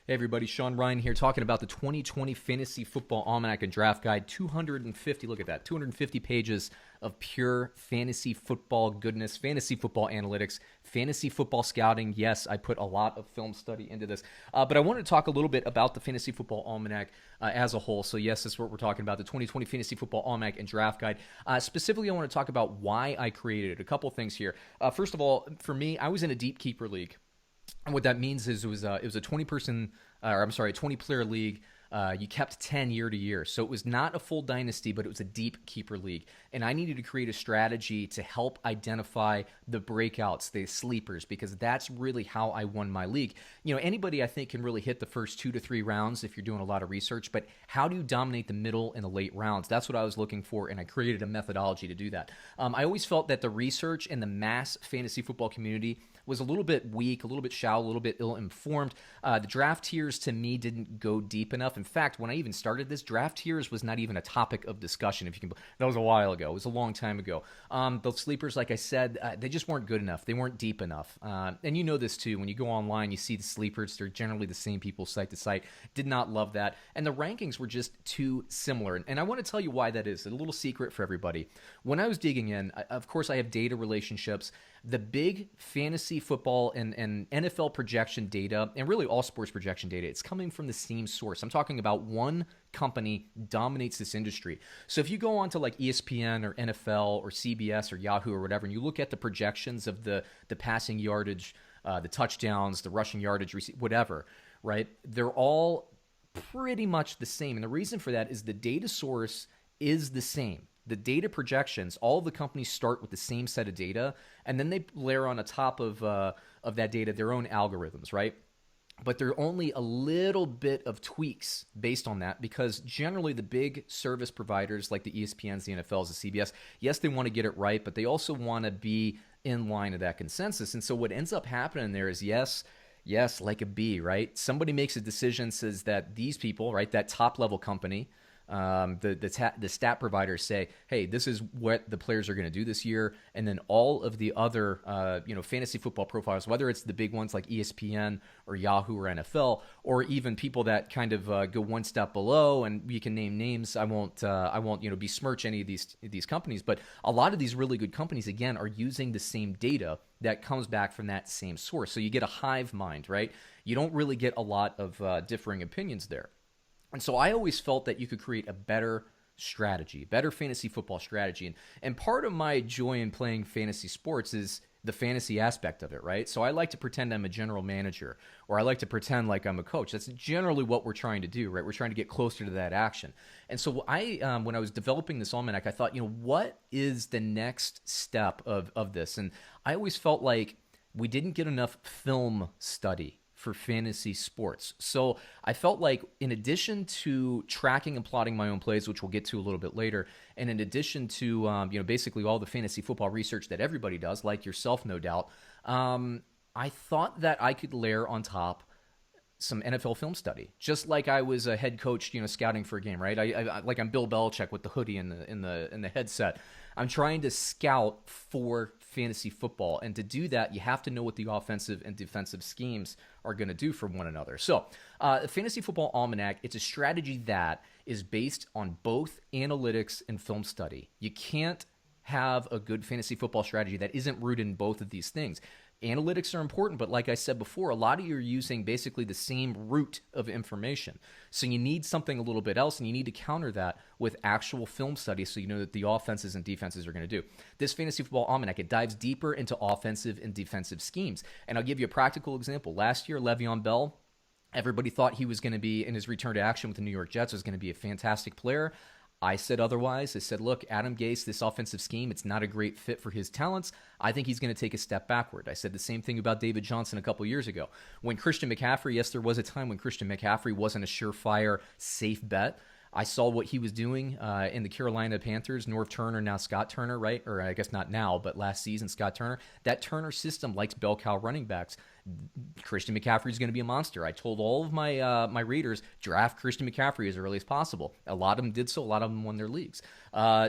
Hey everybody, Sean Ryan here talking about the 2020 Fantasy Football Almanac and Draft Guide. 250, look at that, 250 pages of pure fantasy football goodness, fantasy football analytics, fantasy football scouting. Yes, I put a lot of film study into this. But I wanted to talk a little bit about the Fantasy Football Almanac as a whole. So yes, this is what we're talking about, the 2020 Fantasy Football Almanac and Draft Guide. Specifically, I want to talk about why I created it. A couple things here. First of all, for me, I was in a deep keeper league. And what that means is it was a 20-player league. You kept 10 year to year. So it was not a full dynasty, but it was a deep keeper league. And I needed to create a strategy to help identify the breakouts, the sleepers, because that's really how I won my league. You know, anybody I think can really hit the first 2 to 3 rounds if you're doing a lot of research, but how do you dominate the middle and the late rounds? That's what I was looking for, and I created a methodology to do that. I always felt that the research in the mass fantasy football community was a little bit weak, a little bit shallow, a little bit ill-informed. The draft tiers, to me, didn't go deep enough. In fact, when I even started this, draft tiers was not even a topic of discussion. If you can, that was a while ago. It was a long time ago. Those sleepers, like I said, they just weren't good enough. They weren't deep enough. And you know this too. When you go online, you see the sleepers. They're generally the same people site to site. Did not love that. And the rankings were just too similar. And I want to tell you why that is. A little secret for everybody. When I was digging in, of course, I have data relationships. The big fantasy football and NFL projection data, and really all sports projection data, it's coming from the same source. I'm talking about one company dominates this industry. So if you go on to like ESPN or NFL or CBS or Yahoo or whatever, and you look at the projections of the passing yardage, the touchdowns, the rushing yardage, whatever, right? They're all pretty much the same. And the reason for that is the data source is the same. The data projections, all of the companies start with the same set of data, and then they layer on the top of that data their own algorithms, right? But there are only a little bit of tweaks based on that because generally the big service providers like the ESPNs, the NFLs, the CBS, yes, they want to get it right, but they also want to be in line of that consensus. And so what ends up happening there is yes, like a bee, right? Somebody makes a decision, says that these people, right, that top level company, the stat providers say, hey, this is what the players are going to do this year, and then all of the other fantasy football profiles, whether it's the big ones like ESPN or Yahoo or NFL, or even people that kind of go one step below, and you can name names. I won't besmirch any of these companies, but a lot of these really good companies again are using the same data that comes back from that same source. So you get a hive mind, right? You don't really get a lot of differing opinions there. And so I always felt that you could create a better strategy, better fantasy football strategy. And part of my joy in playing fantasy sports is the fantasy aspect of it, right? So I like to pretend I'm a general manager, or I like to pretend like I'm a coach. That's generally what we're trying to do, right? We're trying to get closer to that action. And so when I was developing this almanac, I thought, what is the next step of this? And I always felt like we didn't get enough film study for fantasy sports. So I felt like in addition to tracking and plotting my own plays, which we'll get to a little bit later, and in addition to basically all the fantasy football research that everybody does, like yourself, no doubt, I thought that I could layer on top some NFL film study, just like I was a head coach, scouting for a game, right? I like I'm Bill Belichick with the hoodie and the headset. I'm trying to scout for fantasy football, and to do that, you have to know what the offensive and defensive schemes are going to do for one another. So, the Fantasy Football Almanac, it's a strategy that is based on both analytics and film study. You can't have a good fantasy football strategy that isn't rooted in both of these things. Analytics are important, but like I said before, a lot of you are using basically the same root of information. So you need something a little bit else, and you need to counter that with actual film studies so you know that the offenses and defenses are going to do. This Fantasy Football Almanac, it dives deeper into offensive and defensive schemes. And I'll give you a practical example. Last year, Le'Veon Bell, everybody thought he was going to be, in his return to action with the New York Jets, was going to be a fantastic player. I said otherwise. I said, look, Adam Gase, this offensive scheme, it's not a great fit for his talents. I think he's going to take a step backward. I said the same thing about David Johnson a couple years ago. When Christian McCaffrey, yes, there was a time when Christian McCaffrey wasn't a surefire, safe bet. I saw what he was doing in the Carolina Panthers, Norv Turner, now Scott Turner, right? Or I guess not now, but last season, Scott Turner. That Turner system likes bell cow running backs. Christian McCaffrey is going to be a monster. I told all of my readers, draft Christian McCaffrey as early as possible. A lot of them did so. A lot of them won their leagues.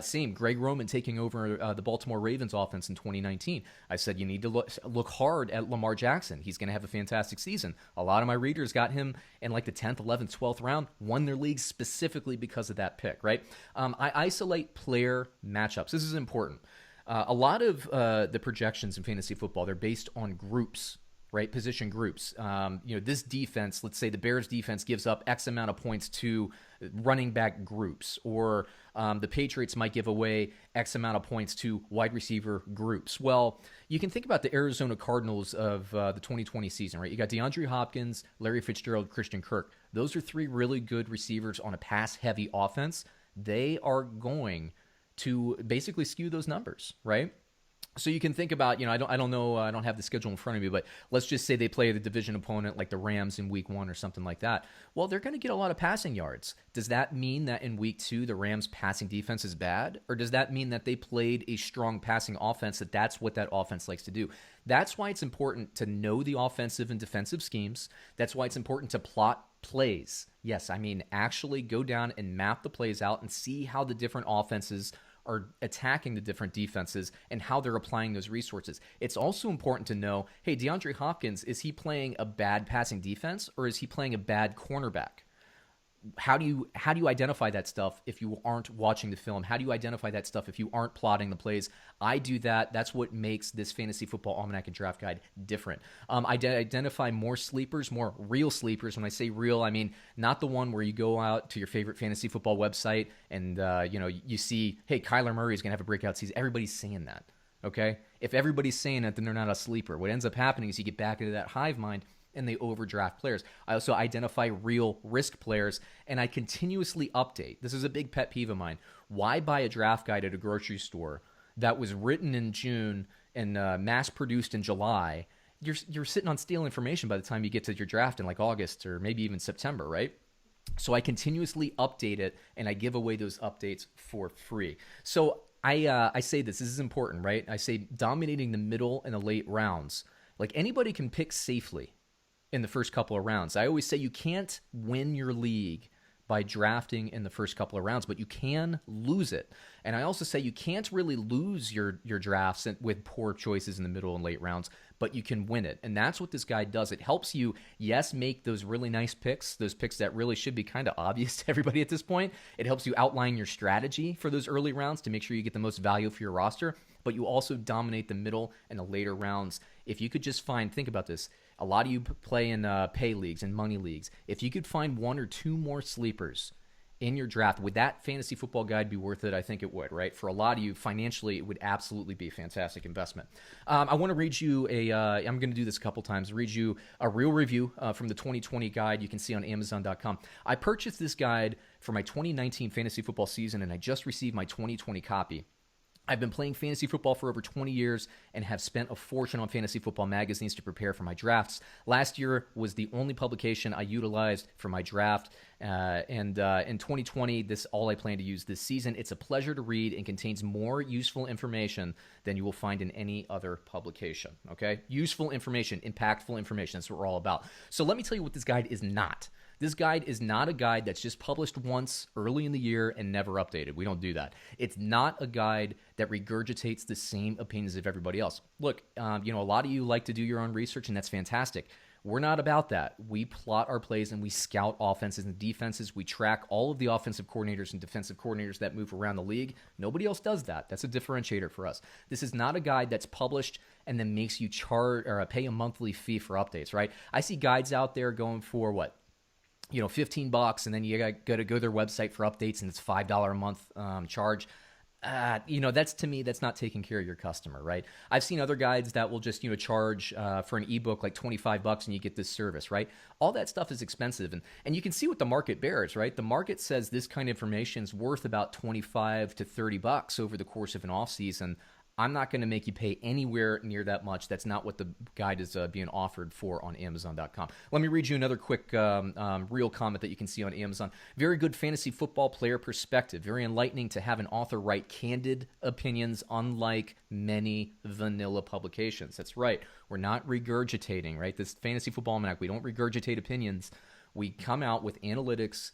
Same, Greg Roman taking over the Baltimore Ravens offense in 2019. I said you need to look hard at Lamar Jackson. He's going to have a fantastic season. A lot of my readers got him in like the 10th, 11th, 12th round, won their leagues specifically because of that pick, right? I isolate player matchups. This is important. A lot of the projections in fantasy football, they're based on groups, right? Position groups. This defense, let's say the Bears defense gives up X amount of points to running back groups, or the Patriots might give away X amount of points to wide receiver groups. Well, you can think about the Arizona Cardinals of the 2020 season, right? You got DeAndre Hopkins, Larry Fitzgerald, Christian Kirk. Those are three really good receivers on a pass-heavy offense. They are going to basically skew those numbers, right? So you can think about, I don't know, I don't have the schedule in front of me, but let's just say they play the division opponent like the Rams in week 1 or something like that. Well, they're going to get a lot of passing yards. Does that mean that in week 2 the Rams passing defense is bad? Or does that mean that they played a strong passing offense, that's what that offense likes to do? That's why it's important to know the offensive and defensive schemes. That's why it's important to plot plays. Yes, I mean actually go down and map the plays out and see how the different offenses are attacking the different defenses and how they're applying those resources. It's also important to know, hey, DeAndre Hopkins, is he playing a bad passing defense or is he playing a bad cornerback? How do you identify that stuff if you aren't watching the film? How do you identify that stuff if you aren't plotting the plays? I do that. That's what makes this Fantasy Football Almanac and Draft Guide different. I identify more sleepers, more real sleepers. When I say real, I mean not the one where you go out to your favorite fantasy football website and you see, hey, Kyler Murray is going to have a breakout season. Everybody's saying that, okay? If everybody's saying that, then they're not a sleeper. What ends up happening is you get back into that hive mind and they overdraft players. I also identify real risk players, and I continuously update. This is a big pet peeve of mine. Why buy a draft guide at a grocery store that was written in June and mass-produced in July? You're sitting on stale information by the time you get to your draft in like August or maybe even September, right? So I continuously update it, and I give away those updates for free. So I say this is important, right? I say dominating the middle and the late rounds. Like anybody can pick safely in the first couple of rounds. I always say you can't win your league by drafting in the first couple of rounds, but you can lose it. And I also say you can't really lose your drafts with poor choices in the middle and late rounds, but you can win it. And that's what this guide does. It helps you, yes, make those really nice picks, those picks that really should be kind of obvious to everybody at this point. It helps you outline your strategy for those early rounds to make sure you get the most value for your roster, but you also dominate the middle and the later rounds. If you could just think about this, a lot of you play in pay leagues and money leagues. If you could find 1 or 2 more sleepers in your draft, would that fantasy football guide be worth it? I think it would, right? For a lot of you, financially, it would absolutely be a fantastic investment. I want to read you I'm going to do this a couple times, read you a real review from the 2020 guide you can see on Amazon.com. I purchased this guide for my 2019 fantasy football season, and I just received my 2020 copy. I've been playing fantasy football for over 20 years and have spent a fortune on fantasy football magazines to prepare for my drafts. Last year was the only publication I utilized for my draft. In 2020, this is all I plan to use this season. It's a pleasure to read and contains more useful information than you will find in any other publication. Okay? Useful information, impactful information. That's what we're all about. So let me tell you what this guide is not. This guide is not a guide that's just published once early in the year and never updated. We don't do that. It's not a guide that regurgitates the same opinions of everybody else. Look, a lot of you like to do your own research, and that's fantastic. We're not about that. We plot our plays and we scout offenses and defenses. We track all of the offensive coordinators and defensive coordinators that move around the league. Nobody else does that. That's a differentiator for us. This is not a guide that's published and then makes you charge or pay a monthly fee for updates, right? I see guides out there going for what? $15, and then you got to go to their website for updates, and it's $5 a month charge. That's, to me, that's not taking care of your customer, right? I've seen other guides that will just, charge for an ebook like $25 and you get this service, right? All that stuff is expensive, and you can see what the market bears, right? The market says this kind of information is worth about $25 to $30 over the course of an off season. I'm not going to make you pay anywhere near that much. That's not what the guide is being offered for on Amazon.com. Let me read you another quick real comment that you can see on Amazon. Very good fantasy football player perspective. Very enlightening to have an author write candid opinions, unlike many vanilla publications. That's right. We're not regurgitating, right? This Fantasy Football Almanac, we don't regurgitate opinions. We come out with analytics.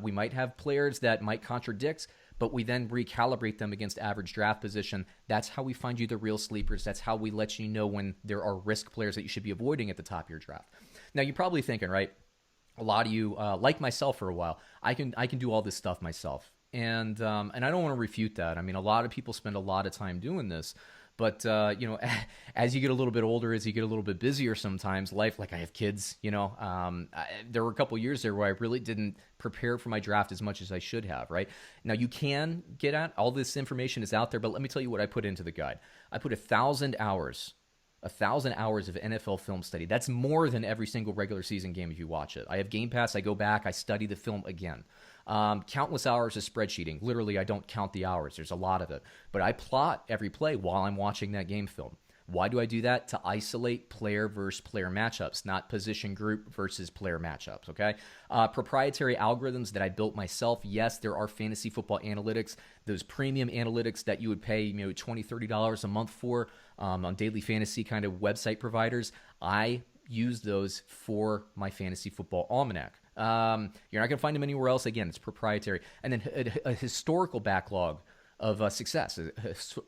We might have players that might contradict, but we then recalibrate them against average draft position. That's how we find you the real sleepers. That's how we let you know when there are risk players that you should be avoiding at the top of your draft. Now, you're probably thinking, right, a lot of you, like myself for a while, I can do all this stuff myself. And I don't want to refute that. I mean, a lot of people spend a lot of time doing this. But, as you get a little bit older, as you get a little bit busier sometimes, life, like I have kids, there were a couple years there where I really didn't prepare for my draft as much as I should have, right? Now, you can get at all this information is out there, but let me tell you what I put into the guide. I put 1,000 hours of NFL film study. That's more than every single regular season game if you watch it. I have Game Pass. I go back. I study the film again. Countless hours of spreadsheeting. Literally, I don't count the hours. There's a lot of it. But I plot every play while I'm watching that game film. Why do I do that? To isolate player versus player matchups, not position group versus player matchups, okay? Proprietary algorithms that I built myself. Yes, there are fantasy football analytics, those premium analytics that you would pay $20, $30 a month for on daily fantasy kind of website providers. I use those for my Fantasy Football Almanac. You're not going to find them anywhere else. Again, it's proprietary. And then a historical backlog of success,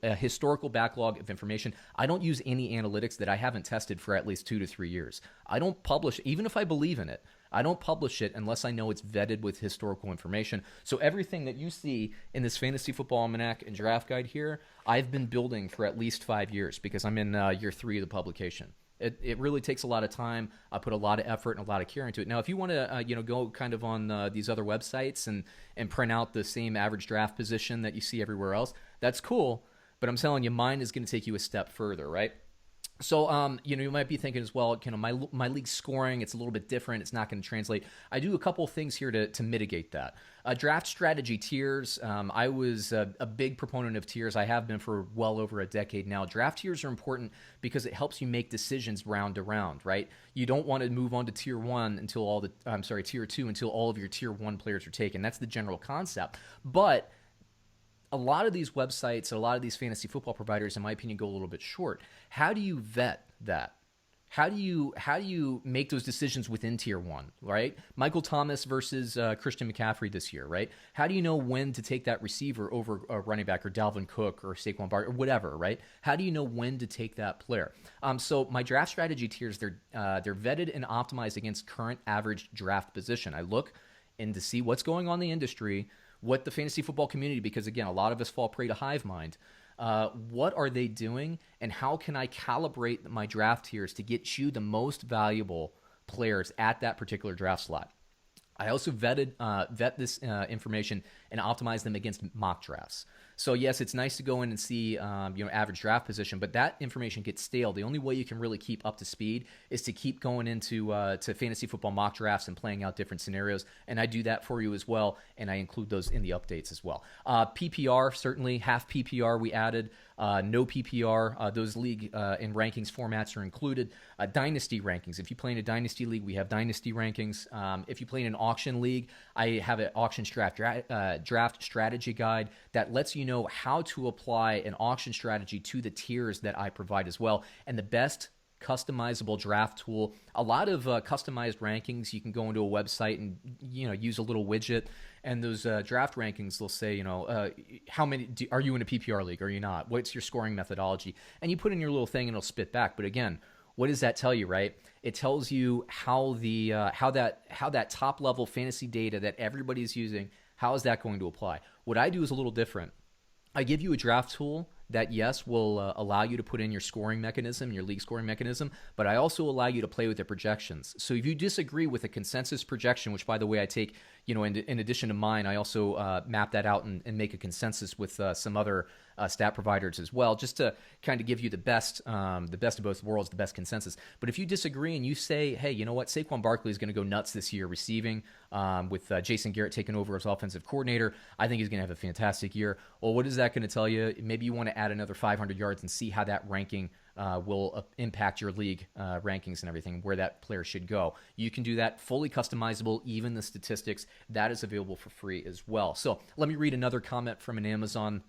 a historical backlog of information. I don't use any analytics that I haven't tested for at least 2 to 3 years. I don't publish, even if I believe in it, I don't publish it unless I know it's vetted with historical information. So everything that you see in this Fantasy Football Almanac and Draft Guide here, I've been building for at least 5 years because I'm in year 3 of the publication. It really takes a lot of time. I put a lot of effort and a lot of care into it. Now, if you want to, go kind of on these other websites and print out the same average draft position that you see everywhere else, that's cool. But I'm telling you, mine is going to take you a step further, right? So, you might be thinking as well, my league scoring, it's a little bit different. It's not going to translate. I do a couple of things here to mitigate that. Draft strategy tiers. I was a big proponent of tiers. I have been for well over a decade now. Draft tiers are important because it helps you make decisions round to round, right? You don't want to move on to tier 1 until tier 2 until all of your tier 1 players are taken. That's the general concept. But a lot of these websites, a lot of these fantasy football providers, in my opinion, go a little bit short. How do you vet that? How do you make those decisions within tier 1, right? Michael Thomas versus Christian McCaffrey this year, right? How do you know when to take that receiver over a running back or Dalvin Cook or Saquon Barkley or whatever, right? How do you know when to take that player? So my draft strategy tiers, they're vetted and optimized against current average draft position. I look in to see what's going on in the industry, what the fantasy football community, because again, a lot of us fall prey to hive mind. What are they doing, and how can I calibrate my draft tiers to get you the most valuable players at that particular draft slot? I also vet this information and optimize them against mock drafts. So yes, it's nice to go in and see average draft position, but that information gets stale. The only way you can really keep up to speed is to keep going into to fantasy football mock drafts and playing out different scenarios. And I do that for you as well, and I include those in the updates as well. PPR, certainly half PPR we added. No PPR, those league and rankings formats are included. Dynasty rankings. If you play in a dynasty league, we have dynasty rankings. If you play in an auction league, I have an auction draft strategy guide that lets you know how to apply an auction strategy to the tiers that I provide as well. And the best customizable draft tool. A lot of customized rankings, you can go into a website and use a little widget, and those draft rankings, they'll say, how many are you in a PPR league? Or are you not? What's your scoring methodology? And you put in your little thing, and it'll spit back. But again, what does that tell you, right? It tells you how that top level fantasy data that everybody's using, how is that going to apply? What I do is a little different. I give you a draft tool that, yes, will allow you to put in your scoring mechanism, your league scoring mechanism, but I also allow you to play with the projections. So if you disagree with a consensus projection, which, by the way, I take in addition to mine, I also map that out and make a consensus with some other stat providers as well, just to kind of give you the best of both worlds, the best consensus. But if you disagree and you say, hey, you know what, Saquon Barkley is going to go nuts this year receiving, with Jason Garrett taking over as offensive coordinator, I think he's going to have a fantastic year. Well, what is that going to tell you? Maybe you want to add another 500 yards and see how that ranking will impact your league rankings and everything, where that player should go. You can do that fully customizable, even the statistics. That is available for free as well. So let me read another comment from an Amazon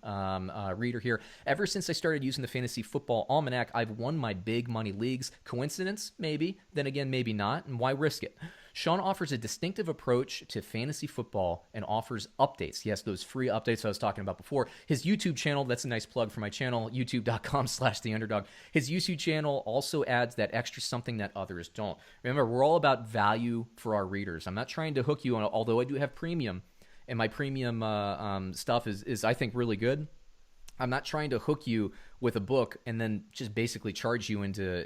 reader here. Ever since I started using the Fantasy Football Almanac, I've won my big money leagues. Coincidence? Maybe. Then again, maybe not. And why risk it? Sean offers a distinctive approach to fantasy football and offers updates. Yes, those free updates I was talking about before. His YouTube channel, that's a nice plug for my channel, youtube.com/theunderdog. His YouTube channel also adds that extra something that others don't. Remember, we're all about value for our readers. I'm not trying to hook you on, although I do have premium, and my premium stuff is I think really good. I'm not trying to hook you with a book and then just basically charge you into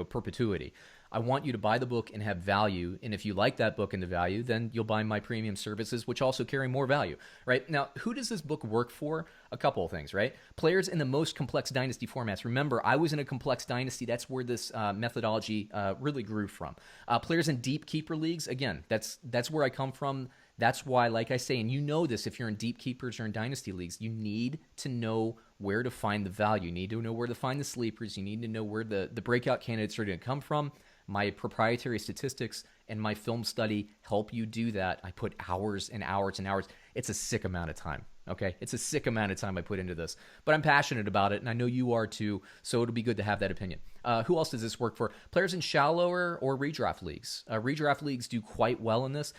perpetuity. I want you to buy the book and have value. And if you like that book and the value, then you'll buy my premium services, which also carry more value, right? Now, who does this book work for? A couple of things, right? Players in the most complex dynasty formats. Remember, I was in a complex dynasty. That's where this methodology really grew from. Players in deep keeper leagues, again, that's where I come from. That's why, like I say, and you know this, if you're in deep keepers or in dynasty leagues, you need to know where to find the value. You need to know where to find the sleepers. You need to know where the breakout candidates are going to come from. My proprietary statistics and my film study help you do that. I put hours and hours and hours. It's a sick amount of time, okay? It's a sick amount of time I put into this. But I'm passionate about it, and I know you are too, so it'll be good to have that opinion. Who else does this work for? Players in shallower or redraft leagues. Redraft leagues do quite well in this.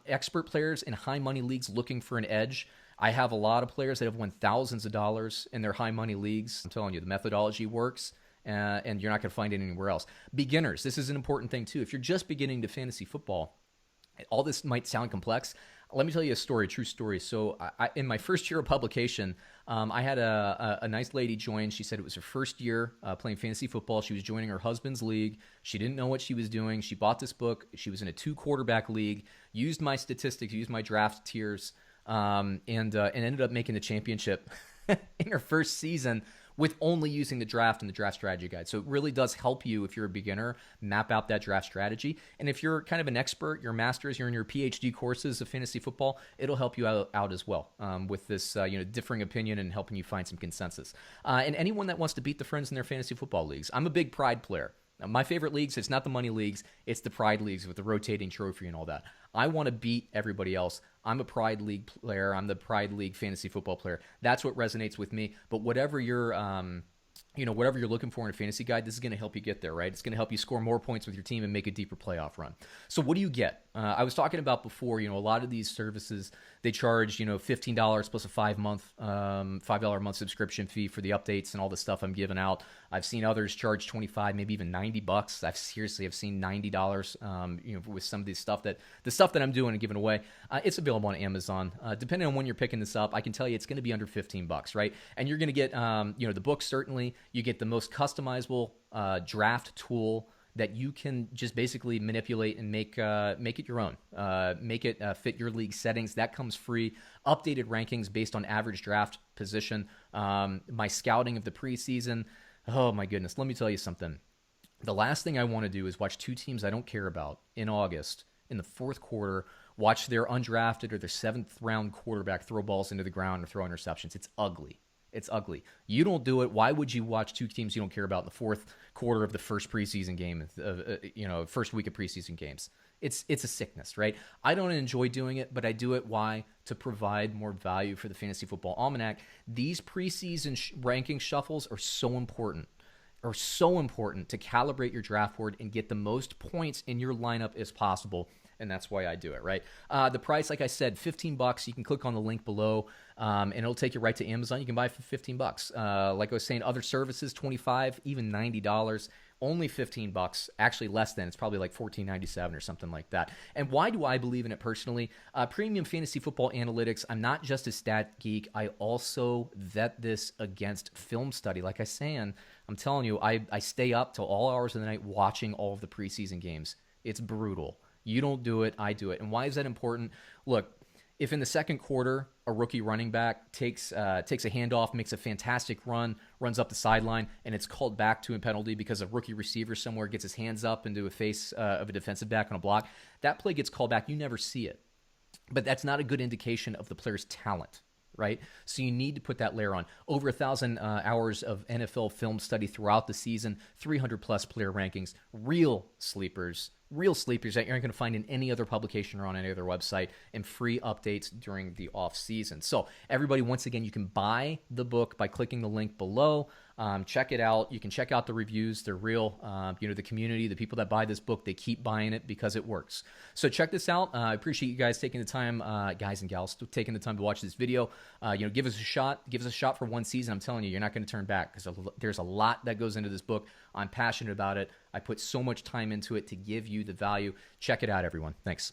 Expert players in high money leagues looking for an edge. I have a lot of players that have won thousands of dollars in their high money leagues. I'm telling you, the methodology works. And you're not going to find it anywhere else. Beginners, this is an important thing too. If you're just beginning to fantasy football, all this might sound complex. Let me tell you a story, a true story. So in my first year of publication, I had a nice lady join. She said it was her first year playing fantasy football. She was joining her husband's league. She didn't know what she was doing. She bought this book. She was in a 2-quarterback league, used my statistics, used my draft tiers, and ended up making the championship in her first season with only using the draft and the draft strategy guide. So it really does help you, if you're a beginner, map out that draft strategy. And if you're kind of an expert, your master's, you're in your PhD courses of fantasy football, it'll help you out as well with this differing opinion and helping you find some consensus. And anyone that wants to beat the friends in their fantasy football leagues, I'm a big pride player. Now, my favorite leagues, it's not the money leagues, it's the pride leagues with the rotating trophy and all that. I want to beat everybody else. I'm a pride league player. I'm the pride league fantasy football player. That's what resonates with me. But whatever you're looking for in a fantasy guide, this is going to help you get there, right? It's going to help you score more points with your team and make a deeper playoff run. So what do you get? I was talking about before, a lot of these services, they charge, $15 plus a $5 a month subscription fee for the updates and all the stuff I'm giving out. I've seen others charge $25, maybe even $90. I've seen $90, with some of the stuff that I'm doing and giving away. It's available on Amazon. Depending on when you're picking this up, I can tell you it's going to be under $15, right? And you're going to get, the book certainly. You get the most customizable draft tool that you can just basically manipulate and make it your own. Make it fit your league settings. That comes free. Updated rankings based on average draft position. My scouting of the preseason. Oh my goodness. Let me tell you something. The last thing I want to do is watch two teams I don't care about in August in the fourth quarter, watch their undrafted or their 7th round quarterback throw balls into the ground or throw interceptions. It's ugly. It's ugly. You don't do it. Why would you watch two teams you don't care about in the fourth quarter of the first preseason game, first week of preseason games? It's a sickness, right? I don't enjoy doing it, but I do it. Why? To provide more value for the Fantasy Football Almanac. These preseason ranking shuffles are so important to calibrate your draft board and get the most points in your lineup as possible. And that's why I do it, right? The price, like I said, $15. You can click on the link below, and it'll take you right to Amazon. You can buy it for $15. Like I was saying, other services, $25, even $90. Only $15, actually less than. It's probably like $14.97 or something like that. And why do I believe in it personally? Premium Fantasy Football Analytics. I'm not just a stat geek. I also vet this against film study. Like I was saying, I'm telling you, I stay up till all hours of the night watching all of the preseason games. It's brutal. You don't do it, I do it. And why is that important? Look, if in the second quarter a rookie running back takes a handoff, makes a fantastic run, runs up the sideline, and it's called back to a penalty because a rookie receiver somewhere gets his hands up into a face of a defensive back on a block, that play gets called back. You never see it. But that's not a good indication of the player's talent, right? So you need to put that layer on. Over 1,000 hours of NFL film study throughout the season, 300-plus player rankings, real sleepers that you aren't going to find in any other publication or on any other website, and free updates during the off season. So everybody, once again, you can buy the book by clicking the link below. Check it out. You can check out the reviews. They're real. The community, the people that buy this book, they keep buying it because it works. So check this out. I appreciate you guys taking the time, guys and gals, taking the time to watch this video. Give us a shot. Give us a shot for one season. I'm telling you, you're not going to turn back because there's a lot that goes into this book. I'm passionate about it. I put so much time into it to give you the value. Check it out, everyone. Thanks.